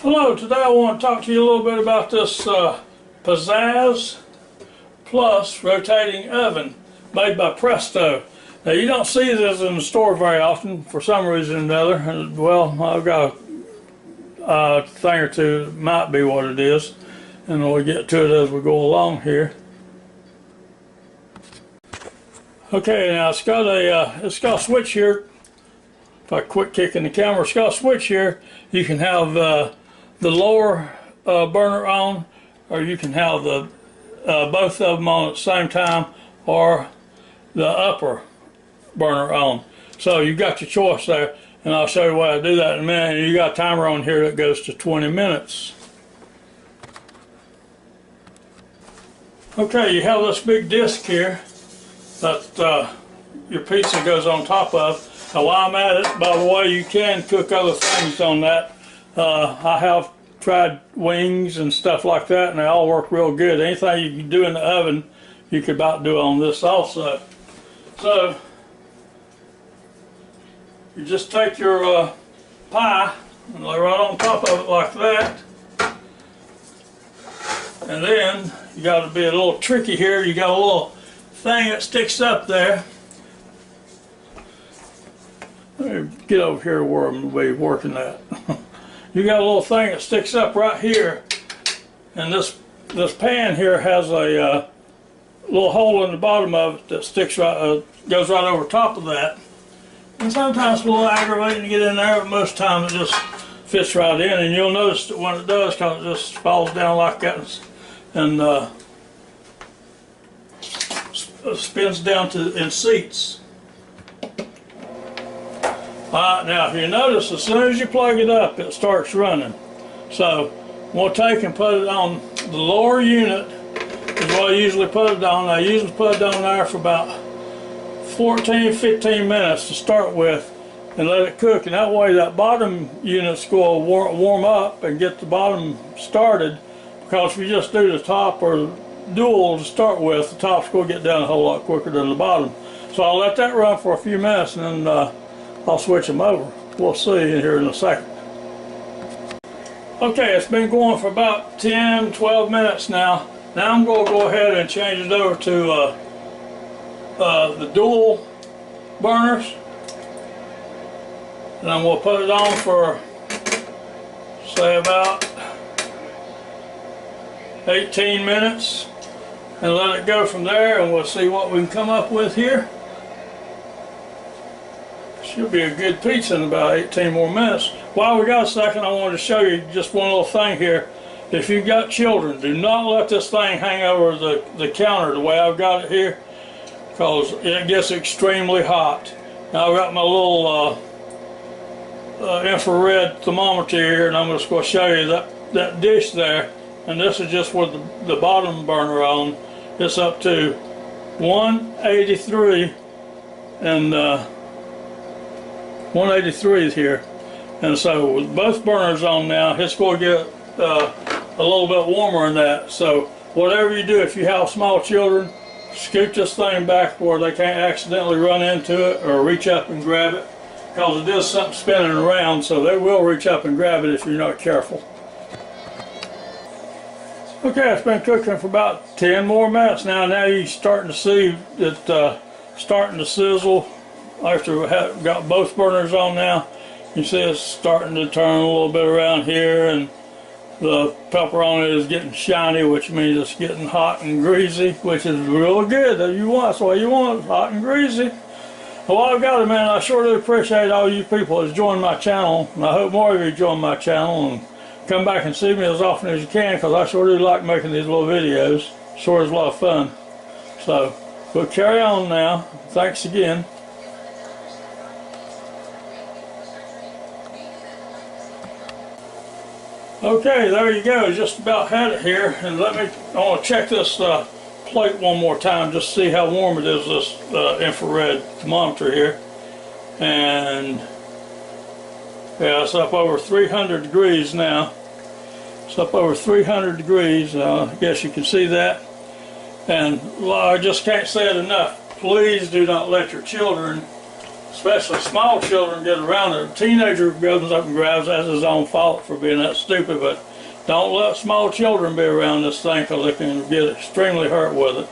Hello, today I want to talk to you a little bit about this PIZZAZZ Plus rotating oven made by Presto. Now you don't see this in the store very often for some reason or another. And, well, I've got a thing or two that might be what it is, and we'll get to it as we go along here. Okay, now it's got a switch here. If I quit kicking the camera, it's got a switch here. You can have the lower burner on, or you can have the both of them on at the same time, or the upper burner on. So you've got your choice there, and I'll show you why I do that in a minute. And you got a timer on here that goes to 20 minutes. Okay, you have this big disc here that your pizza goes on top of. Now while I'm at it, by the way, you can cook other things on that. I have tried wings and stuff like that, and they all work real good. Anything you can do in the oven, you could about do on this also. So you just take your pie and lay right on top of it like that. And then you got to be a little tricky here. You got a little thing that sticks up there. Let me get over here where I'm going to be working at. You got a little thing that sticks up right here, and this pan here has a little hole in the bottom of it that sticks right, goes right over top of that. And sometimes it's a little aggravating to get in there, but most times it just fits right in. And you'll notice that when it does, because it just falls down like that and spins down in seats. Alright, now if you notice, as soon as you plug it up, it starts running. So we'll take and put it on the lower unit, is what I usually put it on. I usually put it on there for about 14-15 minutes to start with, and let it cook. And that way that bottom unit's going to warm up and get the bottom started, because if you just do the top or dual to start with, the top's going to get down a whole lot quicker than the bottom. So I'll let that run for a few minutes, and then I'll switch them over. We'll see in here in a second. Okay, it's been going for about 10-12 minutes now. Now I'm going to go ahead and change it over to the dual burners. And I'm going to put it on for, say, about 18 minutes. And let it go from there, and we'll see what we can come up with here. Should be a good pizza in about 18 more minutes. While we got a second, I wanted to show you just one little thing here. If you've got children, do not let this thing hang over the counter the way I've got it here, because it gets extremely hot. Now I've got my little infrared thermometer here, and I'm just going to show you that dish there. And this is just with the bottom burner on. It's up to 183, and 183 is here. And so with both burners on now, it's going to get a little bit warmer than that. So whatever you do, if you have small children, scoot this thing back where they can't accidentally run into it or reach up and grab it, because it is something spinning around, so they will reach up and grab it if you're not careful. Okay, it's been cooking for about 10 more minutes now. Now you're starting to see it starting to sizzle. After we've got both burners on now, you see it's starting to turn a little bit around here, and the pepperoni is getting shiny, which means it's getting hot and greasy, which is real good. That's what you want, hot and greasy. Well, I've got it, man. I sure do appreciate all you people that's joined my channel, and I hope more of you join my channel and come back and see me as often as you can, because I sure do like making these little videos. Sure is a lot of fun. So we'll carry on now. Thanks again. Okay, there you go. Just about had it here, and I want to check this plate one more time, just to see how warm it is, this infrared thermometer here. And yeah, it's up over 300 degrees now. It's up over 300 degrees. I guess you can see that. And well, I just can't say it enough. Please do not let your children especially small children, get around it. A teenager goes up and grabs, that's his own fault for being that stupid, but don't let small children be around this thing because they can get extremely hurt with it.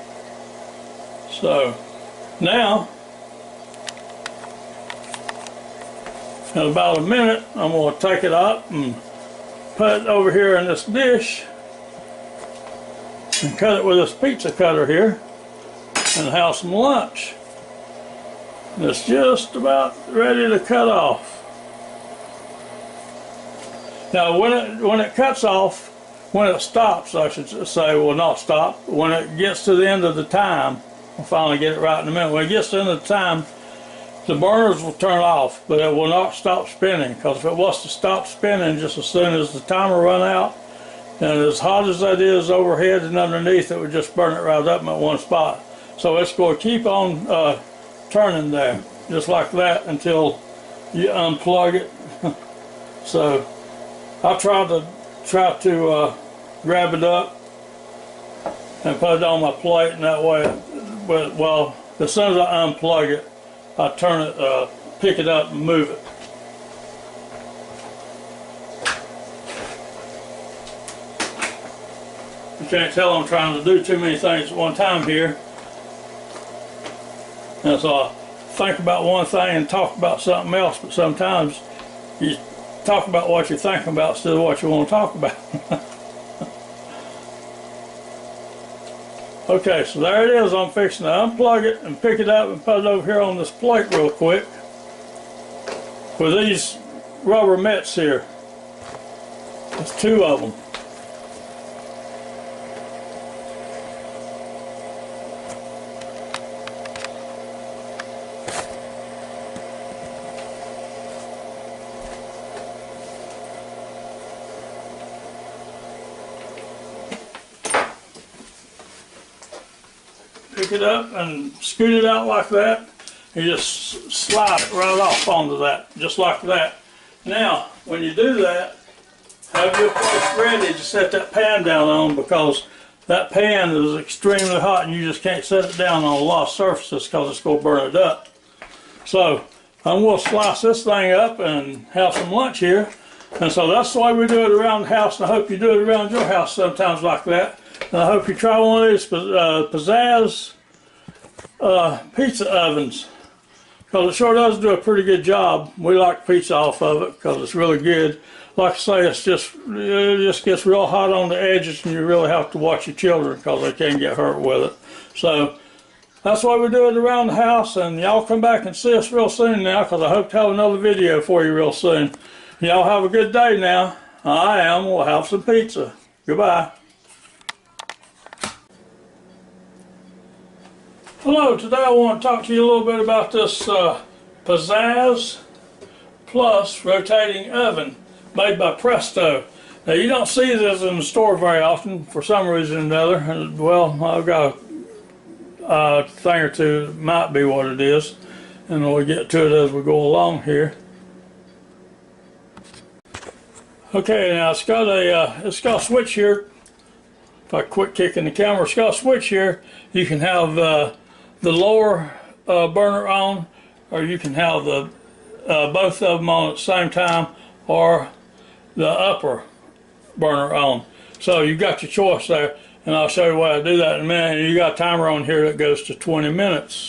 So now, in about a minute, I'm going to take it up and put it over here in this dish and cut it with this pizza cutter here and have some lunch. And it's just about ready to cut off. Now when it cuts off, when it stops, I should say, well, not stop, when it gets to the end of the time, I'll finally get it right in a minute, when it gets to the end of the time, the burners will turn off, but it will not stop spinning, because if it was to stop spinning just as soon as the timer run out, and as hot as that is overhead and underneath, it would just burn it right up in one spot. So it's going to keep on turning there, just like that, until you unplug it. So I try to grab it up and put it on my plate, and that way, well, as soon as I unplug it, I turn it, pick it up and move it. You can't tell I'm trying to do too many things at one time here. And so I think about one thing and talk about something else, but sometimes you talk about what you're thinking about instead of what you want to talk about. Okay, so there it is. I'm fixing to unplug it and pick it up and put it over here on this plate real quick with these rubber mitts here. There's two of them. Pick it up and scoot it out like that. You just slide it right off onto that, just like that. Now, when you do that, have your place ready to set that pan down on, because that pan is extremely hot and you just can't set it down on a lot of surfaces because it's going to burn it up. So I'm going to slice this thing up and have some lunch here. And so that's the way we do it around the house, and I hope you do it around your house sometimes like that. And I hope you try one of these PIZZAZZ pizza ovens, because it sure does do a pretty good job. We like pizza off of it because it's really good. Like I say, it just gets real hot on the edges, and you really have to watch your children because they can get hurt with it. So that's why we do it around the house, and y'all come back and see us real soon now, because I hope to have another video for you real soon. Y'all have a good day now. We'll have some pizza. Goodbye. Hello, today I want to talk to you a little bit about this PIZZAZZ Plus rotating oven made by Presto. Now, you don't see this in the store very often for some reason or another. And, well, I've got a thing or two that might be what it is, and we'll get to it as we go along here. Okay, now it's got a switch here. If I quit kicking the camera, it's got a switch here. You can have the lower burner on, or you can have the both of them on at the same time, or the upper burner on. So you got your choice there, and I'll show you why I do that in a minute. And you got a timer on here that goes to 20 minutes.